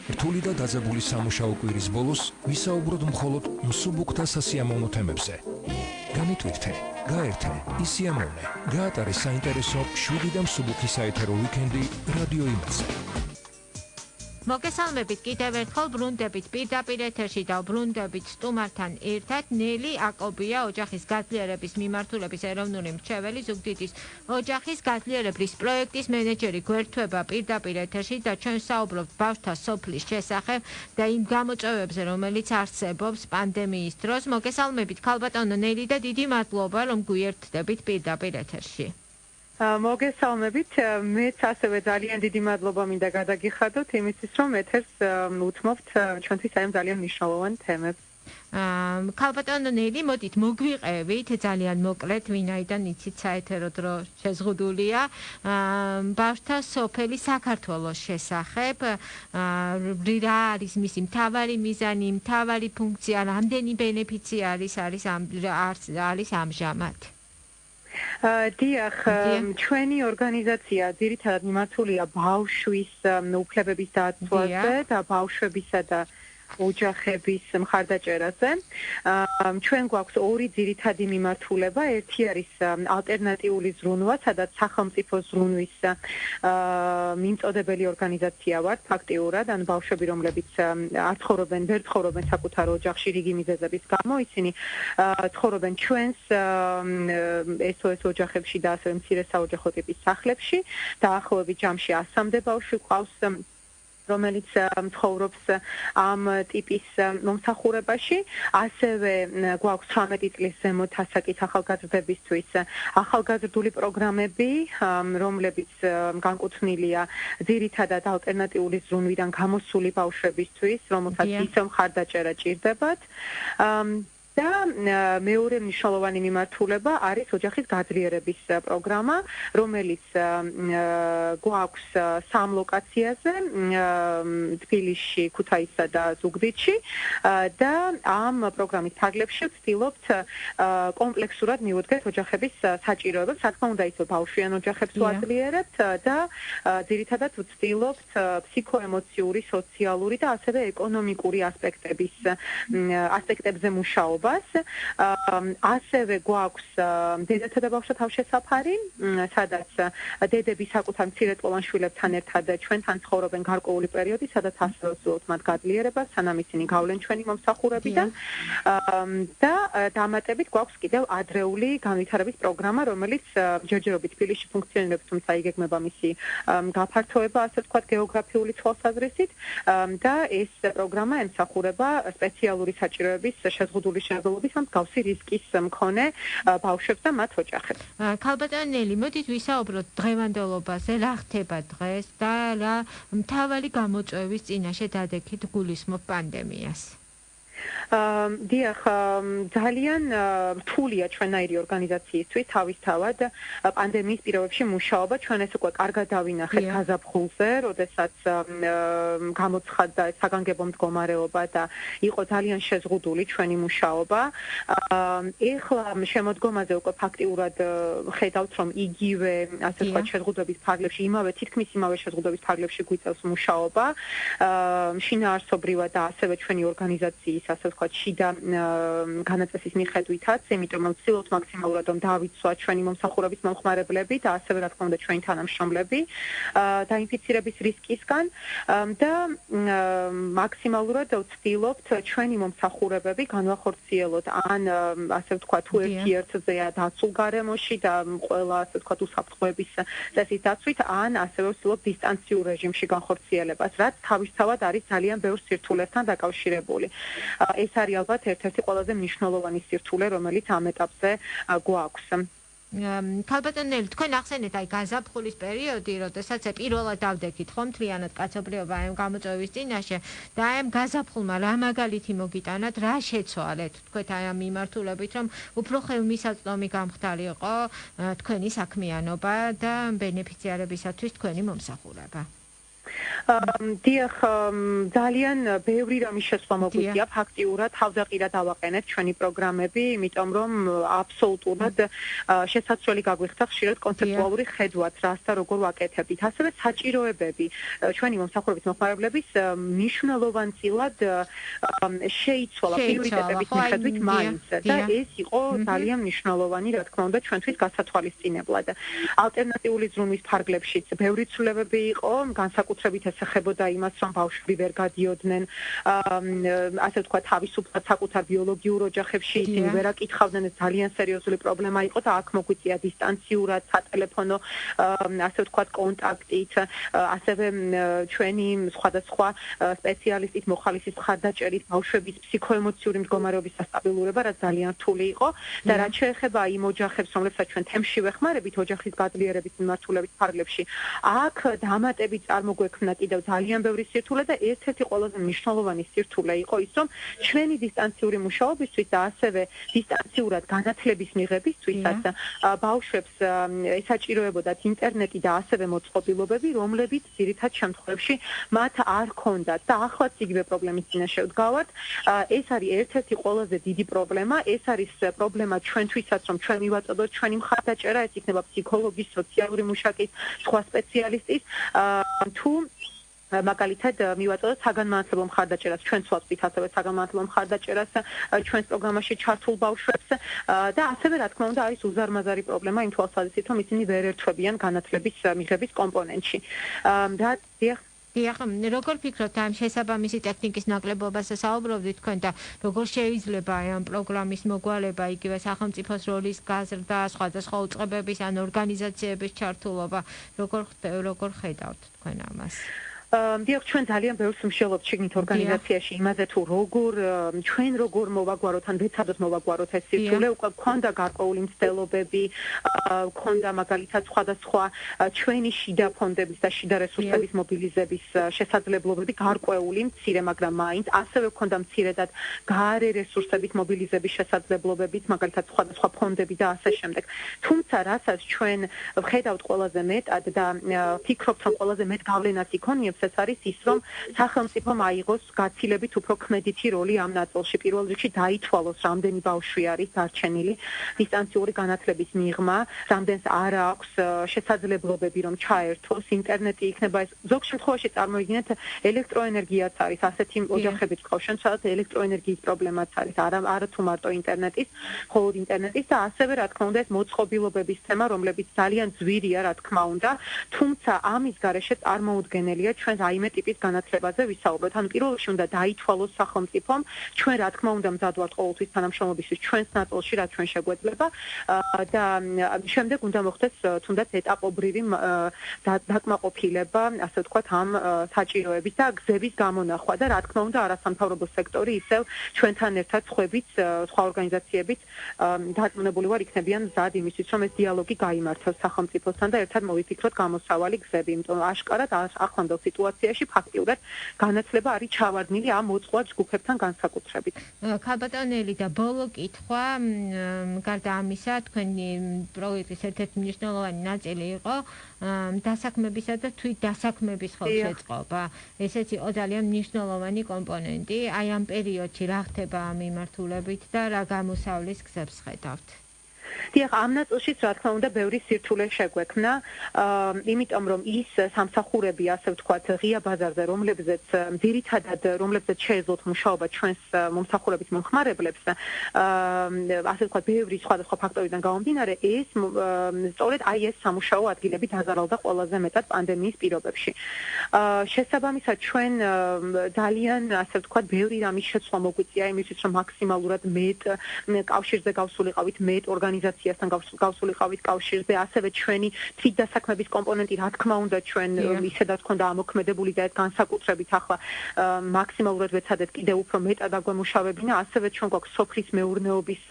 რთული და დაძაბული სამუშაო კვირის ბოლოს ვისაუბროთ მხოლოდ მსუბუქთა სასიამოვნო თემებზე. განიტვირთე, გაერთე, ისიამოვნე, გაატარე საინტერესო 7 და მსუბუქი საეთერო ვიკენდი რადიო იმედზე. მოგესალმებით კიდევ ერთხელ ბრუნდებით პირდაპირ ეთერში და ბრუნდებით სტუმართან ერთად ნელი აკობია ოჯახის გაძლიერების მიმართულების ეროვნული მრჩეველი ზუგდიდის ოჯახის გაძლიერების პროექტის მენეჯერი გვერდთვება პირდაპირ ეთერში და ჩვენ საუბრობთ ბავშვთა სოფლის შესახებ და იმ გამოწვევებზე რომელიც არსებობს პანდემიის დროს. მოგესალმებით ქალბატონო ნელი და დიდი მადლობა რომ გვიერთდებით პირდაპირ ეთერში. მოგესალმებით, მეც ასევე ძალიან დიდი მადლობა მინდა გადაგიხადოთ იმისთვის, რომ ეთერს უთმობთ ჩვენთვის აი ძალიან მნიშვნელოვან თემებს. ქალბატონო ნელი, მოდით მოგვიყევით ძალიან მოკლედ, ვინაიდან იცით საეთერო დრო შეზღუდულია, ბავშვთა სოფელი საქართველოს შესახებ, რა არის მისი მთავარი მიზანი, მთავარი ფუნქცია, რამდენი ბენეფიციარი არის ამჟამად? დიახ, ჩვენი ორგანიზაცია ძირითადად მიმართულია ბავშვის უფლებების დაცვაზე და ბავშვებისა და ოჯახების მხარდაჭერაზე. ჩვენ გვაქვს ორი ძირითადი მიმართულება, ერთი არის ალტერნატიული ზრუნვა, სადაც სახელმწიფო ზრუნვის მიმწოდებელი ორგანიზაცია ვართ ფაქტიურად, ან ბავშვები, რომლებიც ვერ ცხოვრობენ საკუთარ ოჯახში რიგი მიზეზების გამო, ისინი ცხოვრობენ ჩვენს SOS ოჯახებში და ასევე მცირე საოჯახო ტიპის სახლებში. დაახლოებით ჯამში 100-მდე ბავშვი ყავს, რომელიც ცხოვრობს ამ ტიპის მომსახურებაში. ასევე გვაქვს 18 წლის ზემოთ ასაკის ახალგაზრდებისთვის ახალგაზრდული პროგრამები, რომლებიც განკუთვნილია ძირითადად ალტერნატიული ზრუნვიდან გამოსული ბავშვებისთვის, რომელსაც ისევ მხარდაჭერა ჭირდებათ. და მეორე მნიშვნელოვანი მიმართულება არის ოჯახის გაძლიერების პროგრამა, რომელიც გვაქვს 3 ლოკაციაზე, თბილისში, ქუთაისსა და ზუგდიდში და ამ პროგრამის ფარგლებში ვცდილობთ კომპლექსურად მივუდგეთ ოჯახების საჭიროებებს, რა თქმა უნდა ისევ ბავშვიან ოჯახებს ვაძლიერებთ და ძირითადად ვცდილობთ ფსიქოემოციური, სოციალური და ასევე ეკონომიკური ასპექტებზე მუშაობა. ასევე გვაქვს დედათა და ბავშვთა თავშესაფარი, სადაც დედები საკუთარ მცირეწლოვან შვილებთან ერთად ჩვენთან ცხოვრობენ გარკვეული პერიოდი, სადაც ასევე ვცდილობთ მათ გაძლიერებას, სანამ ისინი გავლენ ჩვენი მომსახურებიდან. და დამატებით გვაქვს კიდევ ადრეული განვითარების პროგრამა, რომელიც ჯერჯერობით თბილისში ფუნქციონირებს, თუმცა იგეგმება მისი გაფართოება, ასე ვთქვათ, გეოგრაფიული თვალსაზრისით და ეს პროგრამა ემსახურება სპეციალური საჭიროების შეზღუდული შეხედულობის ამ მსგავსი რისკის მქონე ბავშვებს და მათ ოჯახებს. ქალბატონო ნელი, მოდით ვისაუბროთ დღევანდელობაზე, რა ხდება დღეს და რა მთავარი გამოწვევის წინაშე დადექით გულისხმობ პანდემიას? დიახ, ძალიან რთულია ჩვენაირი ორგანიზაციისთვის თავისთავად პანდემიის პირობებში მუშაობა. ჩვენ ეს უკვე კარგად დავინახეთ გაზაფხულზე, როდესაც გამოცხადდა საგანგებო მდგომარეობა და იყო ძალიან შეზღუდული ჩვენი მუშაობა. ეხლა შემოდგომაზე უკვე ფაქტიურად ხედავთ, რომ იგივე, ასე ვთქვათ, შეზღუდვების ფარგლებში, თითქმის იმავე შეზღუდვების ფარგლებში გვიწევს მუშაობა. შინაარსობრივად და ასევე ჩვენი ორგანიზაციის, ასე ვთქვათ, შიდა განაწესის მიხედვითაც, იმიტომ რომ ვცდილობთ მაქსიმალურად რომ დავიცვათ ჩვენი მომსახურების მომხმარებლები და ასევე რა თქმა უნდა ჩვენი თანამშრომლები დაინფიცირების რისკისგან და მაქსიმალურად ვცდილობთ ჩვენი მომსახურებები განვახორციელოთ ან ასე ვთქვათ თუ ერთ-ერთზეა დაცულ გარემოში და ყველა ასე ვთქვათ უსაფრთხოების წესის დაცვით ან ასევე ვცდილობთ დისტანციურ რეჟიმში განხორციელებას, რაც თავისთავად არის ძალიან ბევრ სირთულესთან დაკავშირებული. ეს არის ალბათ ერთ-ერთი ყველაზე მნიშვნელოვანი სირთულე, რომელიც ამ ეტაპზე გვაქვს. ქალბატონო ნელი, თქვენ ახსენეთ აი გაზაფხულის პერიოდი, როდესაც პირველად დავდექით ხომ მთლიანად კაცობრიობა ამ გამოწვევის წინაშე და აი ამ გაზაფხულმა რა მაგალითი მოგიტანათ, რა შეცვალეთ თქვენ აი ამ მიმართულებით, რომ უფრო ხელმისაწვდომი გამხდარიყო თქვენი საქმიანობა და ბენეფიციარებისათვის თქვენი მომსახურება? დიახ, ძალიან ბევრი რამის შესვლა მოგვიწია ფაქტიურად, თავდაყირად ავაყენეთ ჩვენი პროგრამები, იმიტომ რომ აბსოლუტურად შესაძლებელი გაგვიხსნა ხშირად კონცეპტუალური ხედვაც, რას და როგორ ვაკეთებდით. ასევე საჭიროებები ჩვენი მომსახურების მოხმარებლების მნიშვნელოვანწილად შეიცვალა პრიორიტეტების მიხედვით მაინც და ეს იყო ძალიან მნიშვნელოვანი, რა თქმა უნდა, ჩვენთვის გასათვალისწინებლად. ალტერნატიული ზრუნვის ფარგლებშიც ბევრი ცვლილებები იყო, განსაკუთრებით ეხებოდა იმას, რომ ბავშვები ვერ გადიოდნენ, ასე ვთქვათ, თავისუფლად საკუთარ ბიოლოგიურ ოჯახებში ისინი ვერ აკითხავდნენ, ეს ძალიან სერიოზული პრობლემა იყო და აქ მოგვიწია დისტანციურად, სატელეფონო, ასე ვთქვათ, კონტაქტით, ასევე ჩვენი სხვადასხვა სპეციალისტის მოხალისის მხარდაჭერით ბავშვების ფსიქოემოციური მდგომარეობის სასტაბილურება, რაც ძალიან რთული იყო და რაც შეეხება იმ ოჯახებს, რომლებსაც ჩვენ თემში ვეხმარებით, ოჯახის გაძლიერების მიმართულებით ფარგლებში, აქ დამატებით წარმოგვექმნა კიდევ ძალიან ბევრი სირთულე და ერთ-ერთი ყველაზე მნიშვნელოვანი სირთულე იყო ის, რომ ჩვენი დისტანციური მუშაობისთვის და ასევე დისტანციურად განათლების მიღებისთვისაც ბავშვებს ესაჭიროებოდათ ინტერნეტი და ასევე მოწყობილობები, რომლებიც ძირითად შემთხვევებში მათ არ ჰქონდათ და ახლაც იგივე პრობლემის წინაშე ვდგავართ. ეს არის ერთ-ერთი ყველაზე დიდი პრობლემა, ეს არის პრობლემა ჩვენთვისაც, რომ ჩვენ მივაწოდოთ ჩვენი მხარდაჭერა, ეს იქნება ფსიქოლოგის, სოციალური მუშაკის, სხვა სპეციალისტის, თუ მაგალითად მივაწოდოთ საგანმანათლებლო მხარდაჭერას, ჩვენც ვაწვდით ასევე საგანმანათლებლო მხარდაჭერას ჩვენს პროგრამაში ჩართულ ბავშვებს და ასევე რა თქმა უნდა არის უზარმაზარი პრობლემა იმ თვალსაზრისით, რომ ისინი ვერ ერთვებიან განათლების მიღების კომპონენტში. და დიახ, როგორ ფიქრობთ ამ შესაბამისი ტექნიკის ნაკლებობაზე საუბრობდით თქვენ და როგორ შეიძლება ამ პროგრამის მოგვალება, იგივე სახელმწიფოს როლის გაზრდა, სხვადასხვა უწყებების ან ორგანიზაციების ჩართულობა, როგორ ხედავთ თქვენ ამას? დიახ, ჩვენ ძალიან ბევრს ვმშობლობთ შიგნით ორგანიზაციაში იმაზე თუ ჩვენ როგორ მოვაგვაროთ ან ვეცადოთ მოვაგვაროთ ეს სირთულე, უკვე გქონდა გარკვეული მცდელობები, გქონდა მაგალითად სხვადასხვა ჩვენი შიდა ფონდების და შიდა რესურსების მობილიზების შესაძლებლობები გარკვეული მცირე, მაგრამ მაინც ასევე გქონდა მცირედად გაარე რესურსების მობილიზების შესაძლებლობებით, მაგალითად სხვადასხვა ფონდები და ასე შემდეგ. თუმცა რასაც ჩვენ ვხედავთ ყველაზე მეტად და ვფიქრობთ, რომ ყველაზე მეტ გავლენას იქონიებს ეს არის ის, რომ სახელმწიფომ აიღოს გაცილებით უფრო ქმედითი როლი ამ ნაწილში. პირველ რიგში დაითვალოს, რამდენი ბავშვი არის დარჩენილი დისტანციური განათლების მიღმა, რამდენს არ აქვს შესაძლებლობები, რომ ჩაერთოს ინტერნეტი იქნება ეს. ზოგ შემთხვევაში წარმოიდგინეთ, ელექტროენერგიაც არის ასეთი ოჯახებიც ყავშენ, სადაც ელექტროენერგიის პრობლემაც არის, არა თუ მარტო ინტერნეტის, მხოლოდ ინტერნეტის და ასევე რა თქმა უნდა ეს მოწყობილობების თემა, რომლებიც ძალიან ძვირია, რა თქმა უნდა, თუმცა ამის გარეშე წარმოუდგენელია ჩვენ რაიმე ტიპის განათლებაზე ვისაუბროთ. ანუ პირველ რიგში უნდა დაითვალოს სახელმწიფომ, ჩვენ რა თქმა უნდა მზად ვართ ყოველთვის თანამშრომლობისთვის ჩვენს ნაწილში, რაც ჩვენ შეგვეძლება და შემდეგ უნდა მოხდეს თუნდაც ეტაპობრივი დაკმაყოფილება, ასე ვთქვათ, ამ საჭიროების და გზების გამონახვა და რა თქმა უნდა არასამთავრობო სექტორი ისევ ჩვენთან ერთად სხვა ორგანიზაციებით დარწმუნებული ვარ იქნებიან მზად იმისთვის, რომ ეს დიალოგი გაიმართოს სახელმწიფოსთან და ერთად მოვიფიქროთ გამოსავალი გზები, იმიტომ რომ აშკარად ახლანდელ სიტუაციაში ფაქტიურად განათლება არის ჩავარდნილი ამ მოწყვა ჯგუფებთან განსაკუთრებით. ქალბატონელი და ბოლო კითხვა, გარდა ამისა, თქვენი პროექტის ერთ-ერთი მნიშვნელოვანი ნაწილი იყო დასაქმებისა და თვითდასაქმების ხელშეწყობა. ესეც იყო ძალიან მნიშვნელოვანი კომპონენტი. აი ამ პერიოდში რა ხდება ამ მიმართულებით და რა გამოსავლის გზებს ხედავთ? დიახ, ამ ნაწილშიც რა თქმა უნდა ბევრი სირთულე შეგვექმნა, იმიტომ რომ ის სამსახურები, ასე ვთქვათ, ღია ბაზარზე, რომლებზეც შეეძლოთ მუშაობა ჩვენს მომსახურების მომხმარებლებს, ასე ვთქვათ, ბევრი სხვადასხვა ფაქტორიდან გამომდინარე, ეს სწორედ აი ეს სამუშაო ადგილები დაზარალდა ყველაზე მეტად პანდემიის პირობებში. შესაბამისად, ჩვენ ძალიან, ასე ვთქვათ, ბევრი რამის შეცვლა მოგვიწია იმისთვის, რომ მაქსიმალურად მეტ კავშირზე გავსულიყავით, მეტ ორგანიზაციასთან გავსულიყავით კავშირზე, ასევე ჩვენი თვითდასაქმების კომპონენტი, რა თქმა უნდა, ჩვენ ისედაც ჰქონდა ამოქმედებული და ეს განსაკუთრებით ახლა მაქსიმალურად ვეცადეთ კიდევ უფრო მეტად აგვემუშავებინა, ასევე ჩვენ გვაქვს სოფლის მეურნეობის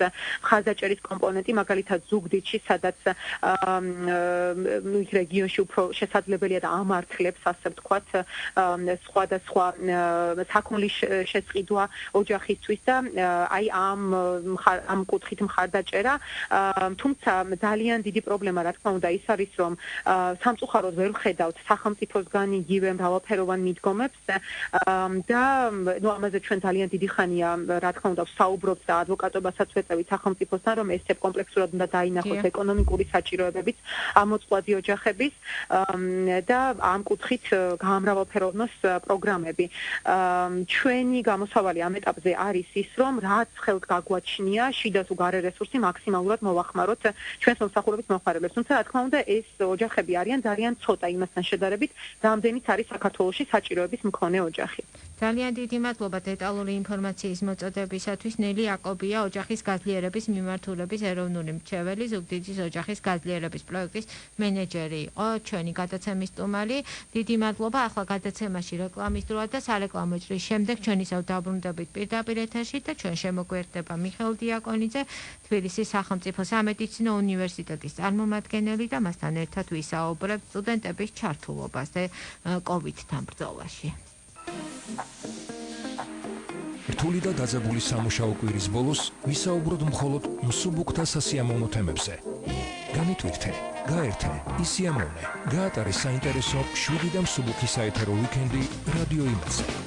მხარდაჭერის კომპონენტი, მაგალითად ზუგდიდში, სადაც რეგიონში უფრო შესაძლებელია და ამართლებს, ასე ვთქვათ, სხვადასხვა საქონლის შესყიდვა ოჯახისთვის და აი ამ კუთხით მხარდაჭერა თუმცა ძალიან დიდი პრობლემა რა თქმა უნდა ის არის რომ სამწუხაროდ ვერ ვხედავთ სახელმწიფოსგან იგივე მრავალფეროვან მიდგომებს და ნუ ამაზე ჩვენ ძალიან დიდი ხანია რა თქმა უნდა ვსაუბრობთ და ადვოკატობასაც ვეწევით სახელმწიფოსთან რომ ეს კომპლექსურად უნდა დაინახოს ეკონომიკური საჭიროებებიც ამოწყვლადი ოჯახების და ამ კუთხით გამრავალფეროვნოს პროგრამები. ჩვენი გამოსავალი ამ ეტაპზე არის ის რომ რაც ხელთ გაგვაჩნია შიდა თუ გარე რესურსი მაქსიმალურად მოვახმაროთ ჩვენს მომსახურების მომხმარებლებს. თუმცა რა თქმა უნდა ეს ოჯახები არიან ძალიან ცოტა იმასთან შედარებით, რამდენიც არის საქართველოში საჭიროების მქონე ოჯახი. ძალიან დიდი მადლობა დეტალური ინფორმაციის მოწოდებისათვის. ნელი აკობია ოჯახის გაძლიერების მიმართულების ეროვნული მრჩეველი, ზუგდიდის ოჯახის გაძლიერების პროექტის მენეჯერი იყო ჩვენი გადაცემის სტუმარი. დიდი მადლობა. ახლა გადაცემაში რეკლამის დროა და სარეკლამო ჭრის შემდეგ ჩვენისავ დაბრუნდებით პირდაპირ ეთერში და ჩვენ შემოგვერდება მიხეილ დიაკონიძე, თბილისის სახელმწიფო სამედიცინო უნივერსიტეტის წარმომადგენელი და მასთან ერთად ვისაუბრებთ სტუდენტების ჩართულობაზე COVID-თან ბრძოლაში. რთული და დაძაბული სამუშაო კვირის ბოლოს ვისაუბროთ მხოლოდ მსუბუქ და სასიამოვნო თემებზე. განიტვირთე, გაერთე, ისიამოვნე, გაატარე საინტერესო 7 და მსუბუქი საეთერო ვიკენდი რადიო იმედზე.